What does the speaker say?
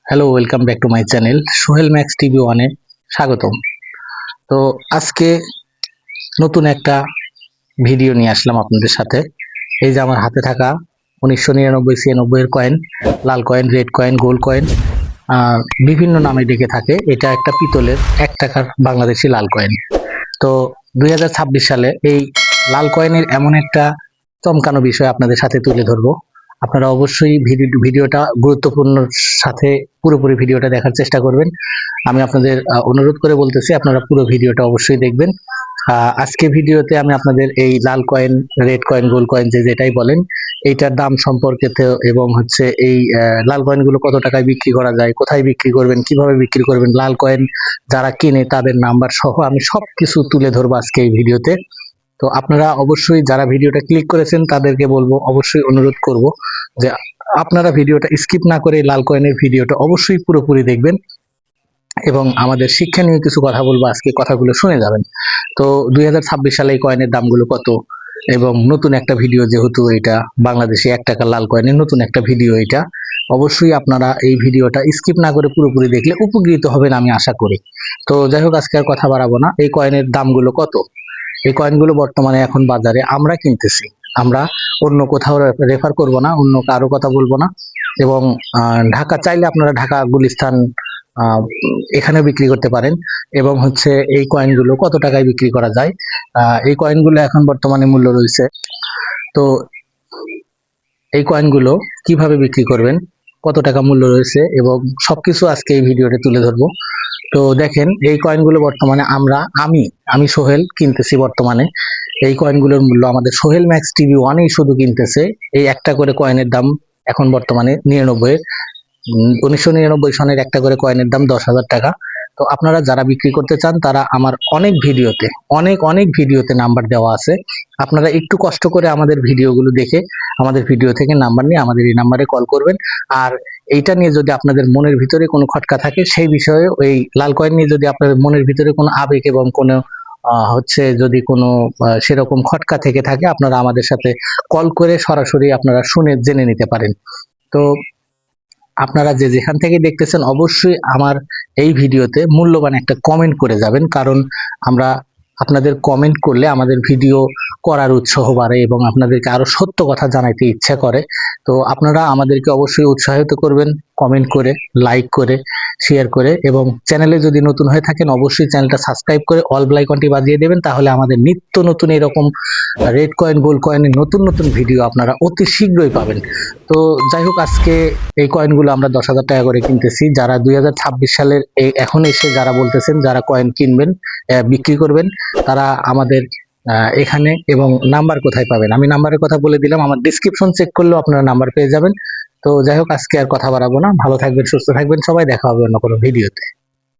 Hello, welcome back to my channel Sohel max TV ওয়ানে স্বাগতম। তো আজকে নতুন একটা ভিডিও নিয়ে আসলাম আপনাদের সাথে। এই যে আমার হাতে থাকা 1999 96 এর কয়েন, লাল coin, red coin, gold coin, বিভিন্ন নামে ডেকে থাকে। এটা একটা পিতলের 1 টাকার বাংলাদেশি লাল কয়েন। তো 2026 সালে এই লাল কয়েনের এমন একটা চমকানো বিষয় আপনাদের সাথে তুলে ধরবো। আপনারা অবশ্যই ভিডিওটা গুরুত্বপূর্ণ সাথে পুরোপুরি ভিডিওটা দেখার চেষ্টা করবেন। আমি আপনাদের অনুরোধ করে বলতেছি আপনারা পুরো ভিডিওটা অবশ্যই দেখবেন। আজকে ভিডিওতে আমি আপনাদের এই লাল coin, red coin, gold coin যেটাই বলেন, এইটার দাম সম্পর্কে এবং হচ্ছে এই লাল কয়েনগুলো কত টাকায় বিক্রি করা যায়, কোথায় বিক্রি করবেন, কিভাবে বিক্রি করবেন, লাল কয়েন যারা কিনে তাদের নাম্বার সহ আমি সবকিছু তুলে ধরবো আজকে এই ভিডিওতে। তো আপনারা অবশ্যই যারা ভিডিওটা ক্লিক করেছেন তাদেরকে বলবো, অবশ্যই অনুরোধ করব যে আপনারা ভিডিওটা স্কিপ না করে লাল কয়েনের ভিডিওটা অবশ্যই পুরোপুরি দেখবেন এবং আমাদের শিক্ষা নিয়ে কিছু কথা বলবো আজকে, কথাগুলো শুনে যাবেন। তো 2026 সালে এই কয়েনের দামগুলো কত এবং নতুন একটা ভিডিও, যেহেতু এটা বাংলাদেশে 1 টাকা লাল কয়েনের নতুন একটা ভিডিও, এটা অবশ্যই আপনারা এই ভিডিওটা স্কিপ না করে পুরোপুরি দেখলে উপকৃত হবেন আমি আশা করি। তো যাই হোক, আজকে আর কথা বাড়াবো না। এই কয়েনের দামগুলো কত, এই কয়েনগুলো বর্তমানে এখন বাজারে আমরা কিনতেছি, আমরা অন্য কোথাও রেফার করব না, অন্য কারো কথা বলবো না। এবং ঢাকা চাইলে আপনারা ঢাকা গুলিস্তান এখানে বিক্রি করতে পারেন। এবং হচ্ছে এই কয়েনগুলো কত টাকায় বিক্রি করা যায়, এই কয়েনগুলো এখন বর্তমানে মূল্য রয়েছে। তো এই কয়েনগুলো কিভাবে বিক্রি করবেন, কত টাকা মূল্য রয়েছে এবং সবকিছু আজকে এই ভিডিওতে তুলে ধরবো। তো দেখেন, এই কয়েনগুলো বর্তমানে আমি সোহেল কিনতেছি। বর্তমানে এই কয়েনগুলোর মূল্য আমাদের সোহেল ম্যাক্স টিভি ওয়ানেই শুধু কিনতেছে। এই একটা করে কয়েনের দাম এখন বর্তমানে 1999 সনের একটা করে কয়েনের দাম 10,000 টাকা। তো আপনারা যারা বিক্রি করতে চান তারা আমার অনেক ভিডিওতে নাম্বার দেওয়া আছে। আপনারা একটু কষ্ট করে আমাদের ভিডিওগুলো দেখে আমাদের ভিডিও থেকে নাম্বার নিয়ে আমাদের এই নাম্বারে কল করবেন। আর এইটা নিয়ে যদি আপনাদের মনের ভিতরে কোনো খটকা থাকে, সেই বিষয়ে ওই লাল কয়েন নিয়ে যদি আপনাদের মনের ভিতরে কোনো আবেগ এবং কোনো হচ্ছে যদি কোনো সেরকম খটকা থেকে থাকে, আপনারা আমাদের সাথে কল করে সরাসরি আপনারা শুনে জেনে নিতে পারেন। তো আপনারা যে যেখান থেকে দেখতেছেন অবশ্যই আমার এই ভিডিওতে মূল্যবান একটা কমেন্ট করে যাবেন, কারণ আমরা আপনাদের কমেন্ট করলে আমাদের ভিডিও করার উৎসাহ বাড়ে এবং আপনাদেরকে আরো সত্য কথা জানাইতে ইচ্ছা করে। তো আপনারা আমাদেরকে অবশ্যই উৎসাহিত করবেন কমেন্ট করে, লাইক করে, শেয়ার করে, এবং চ্যানেলে যদি নতুন হয়ে থাকেন অবশ্যই চ্যানেলটা সাবস্ক্রাইব করে অল বেল আইকনটি বাজিয়ে দেবেন, তাহলে আমাদের নিত্য নতুন এরকম রেড কয়েন, গোল্ড কয়েনের নতুন নতুন ভিডিও আপনারা অতি শীঘ্রই পাবেন। তো যাই হোক, আজকে এই কয়েনগুলো আমরা 10,000 টাকা করে কিনতেছি। যারা 2026 সালের এখন এসে যারা বলতেছেন যারা কয়েন কিনবেন, বিক্রি করবেন, তারা আমাদের এখানে এবং নাম্বার কোথায় পাবেন আমি নাম্বারের কথা বলে দিলাম, আমার ডিসক্রিপশন চেক করলেও আপনারা নাম্বার পেয়ে যাবেন। তো যাই হোক, আজকে আর কথা বাড়াবো না। ভালো থাকবেন, সুস্থ থাকবেন সবাই, দেখা হবে অন্য কোনো ভিডিওতে।